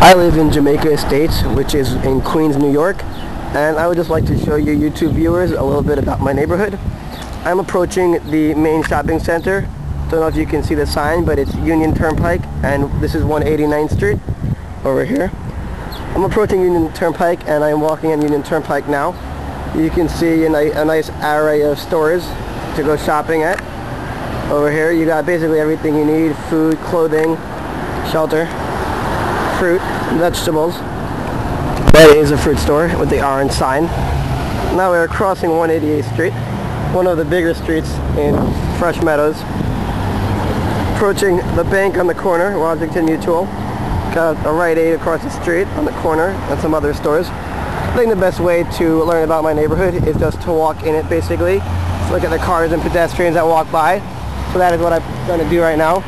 I live in Jamaica Estates, which is in Queens, New York, and I would just like to show you YouTube viewers a little bit about my neighborhood. I'm approaching the main shopping center. Don't know if you can see the sign, but it's Union Turnpike, and this is 189th Street over here. I'm approaching Union Turnpike, and I'm walking on Union Turnpike now. You can see a nice array of stores to go shopping at. Over here you got basically everything you need: food, clothing, shelter, fruit, vegetables. That is a fruit store with the orange sign. Now we're crossing 188th Street, one of the bigger streets in Fresh Meadows. Approaching the bank on the corner, Washington Mutual. Got a Rite Aid across the street on the corner and some other stores. I think the best way to learn about my neighborhood is just to walk in it, basically. Look at the cars and pedestrians that walk by. So that is what I'm going to do right now.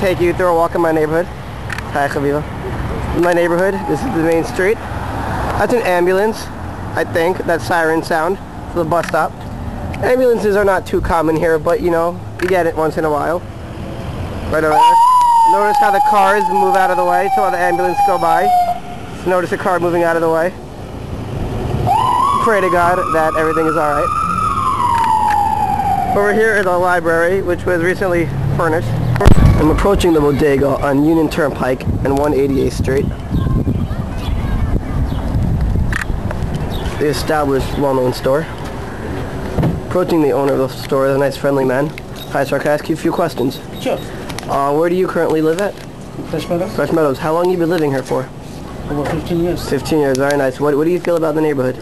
Take you through a walk in my neighborhood. Hi, Khaviva. In my neighborhood, this is the main street. That's an ambulance, I think, that siren sound for the bus stop. Ambulances are not too common here, but you know, you get it once in a while. Right over there. Notice how the cars move out of the way to let the ambulance go by. Just notice a car moving out of the way. Pray to God that everything is alright. Over here is our library, which was recently furnished. I'm approaching the bodega on Union Turnpike and 188th Street. The established, well-known store. Approaching the owner of the store is a nice, friendly man. Hi, sir, can I ask you a few questions? Sure. Where do you currently live at? Fresh Meadows. Fresh Meadows. How long have you been living here for? Over 15 years. 15 years, very nice. What do you feel about the neighborhood?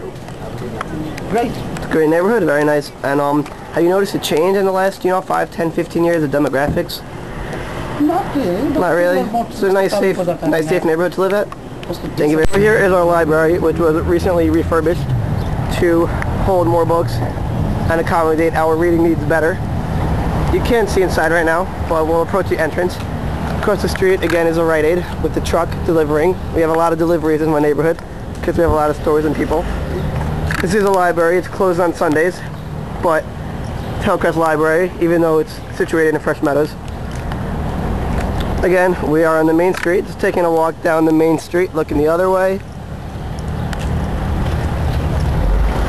Great. It's a great neighborhood, very nice. And have you noticed a change in the last, 5, 10, 15 years of demographics? Not really. Not really? It's a nice, safe neighborhood to live at? Thank you very much. Here is our library, which was recently refurbished to hold more books and accommodate our reading needs better. You can't see inside right now, but we'll approach the entrance. Across the street, again, is a Rite Aid with the truck delivering. We have a lot of deliveries in my neighborhood because we have a lot of stores and people. This is a library. It's closed on Sundays, but Hillcrest Library, even though it's situated in Fresh Meadows. Again, we are on the main street, just taking a walk down the main street, looking the other way.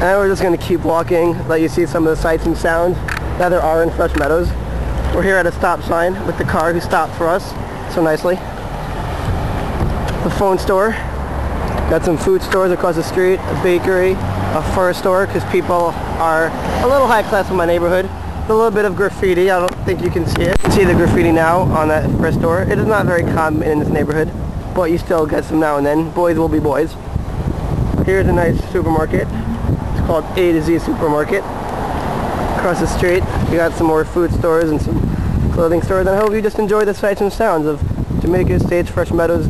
And we're just going to keep walking, let you see some of the sights and sounds that there are in Fresh Meadows. We're here at a stop sign with the car who stopped for us so nicely. The phone store. Got some food stores across the street, a bakery, a fur store, because people are a little high class in my neighborhood. A little bit of graffiti. I don't think you can see it. You can see the graffiti now on that fur store. It is not very common in this neighborhood, but you still get some now and then. Boys will be boys. Here's a nice supermarket. It's called A to Z Supermarket. Across the street, we got some more food stores and some clothing stores. And I hope you just enjoy the sights and sounds of Jamaica Estates, Fresh Meadows.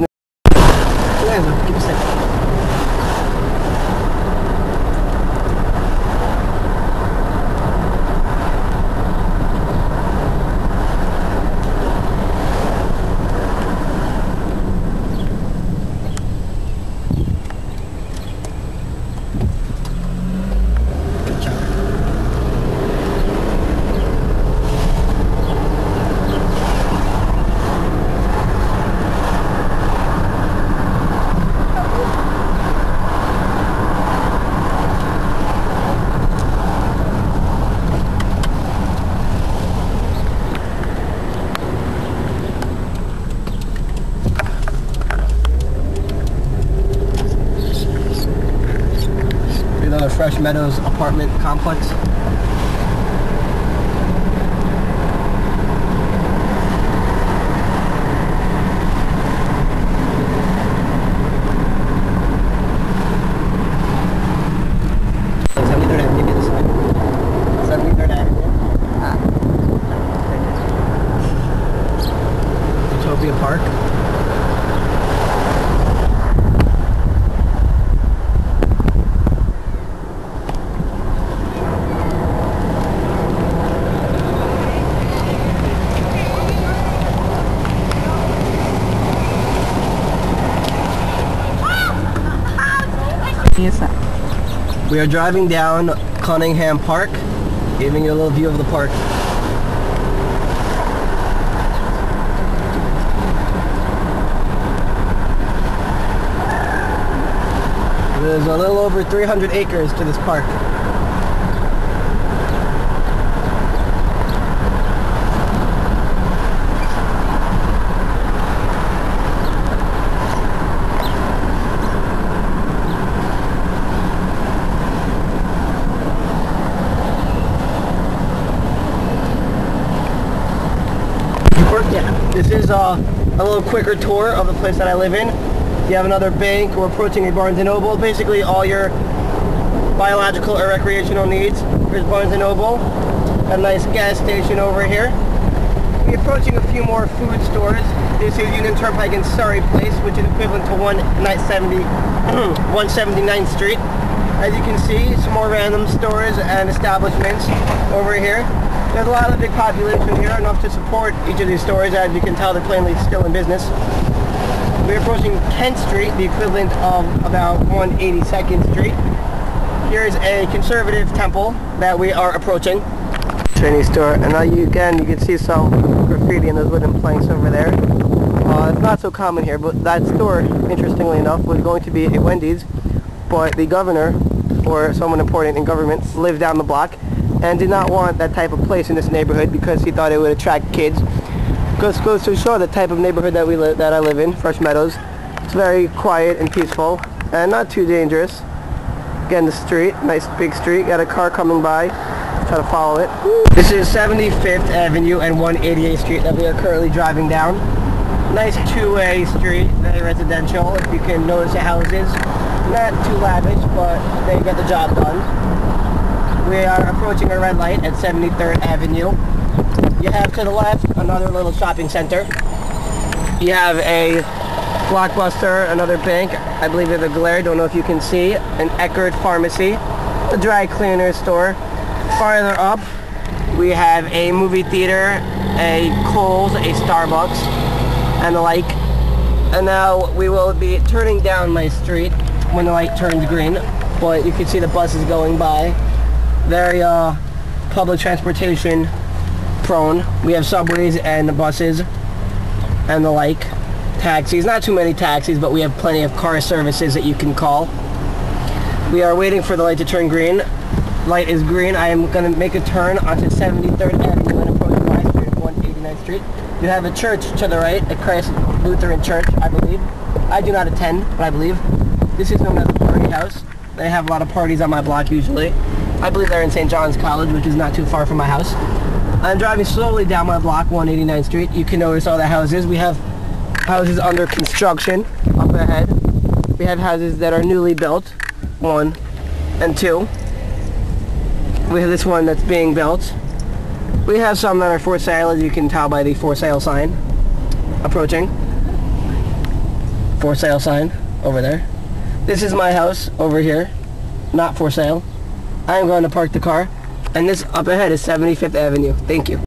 Another Fresh Meadows apartment complex. Utopia Park. Yes, sir. We are driving down Cunningham Park, giving you a little view of the park. There's a little over 300 acres to this park. Yeah, this is a little quicker tour of the place that I live in. You have another bank. We're approaching a Barnes & Noble. Basically all your biological or recreational needs. Here's Barnes & Noble. A nice gas station over here. We're approaching a few more food stores. This is Union Turnpike in Surrey Place, which is equivalent to 179th Street. As you can see, some more random stores and establishments over here. There's a lot of big population here, enough to support each of these stores. As you can tell, they're plainly still in business. We're approaching 10th Street, the equivalent of about 182nd Street. Here's a conservative temple that we are approaching. Chinese store, and now you can see some graffiti in those wooden planks over there. It's not so common here, but that store, interestingly enough, was going to be a Wendy's, but the governor, or someone important in government, lived down the block and did not want that type of place in this neighborhood because he thought it would attract kids. Goes to show the type of neighborhood that I live in, Fresh Meadows. It's very quiet and peaceful and not too dangerous. Again, the street, nice big street. Got a car coming by. Try to follow it. This is 75th Avenue and 188th Street that we are currently driving down. Nice two-way street, very residential. If you can notice the houses, not too lavish, but they get the job done. We are approaching a red light at 73rd Avenue. You have to the left another little shopping center. You have a Blockbuster, another bank, I believe it's a Glare, don't know if you can see, an Eckerd Pharmacy, a dry cleaner store. Farther up, we have a movie theater, a Kohl's, a Starbucks, and the like. And now we will be turning down my street when the light turns green, but you can see the buses going by. Very public transportation prone. We have subways and buses and the like. Taxis, not too many taxis, but we have plenty of car services that you can call. We are waiting for the light to turn green. Light is green. I am going to make a turn onto 73rd Avenue and approach my street of 189th Street. You have a church to the right, a Christ Lutheran church, I believe. I do not attend, but I believe. This is known as the Party House. They have a lot of parties on my block usually. I believe they're in St. John's College, which is not too far from my house. I'm driving slowly down my block, 189th Street. You can notice all the houses. We have houses under construction up ahead. We have houses that are newly built, 1 and 2. We have this one that's being built. We have some that are for sale, as you can tell by the for sale sign. Approaching. For sale sign over there. This is my house over here, not for sale. I am going to park the car, and this up ahead is 75th Avenue. Thank you.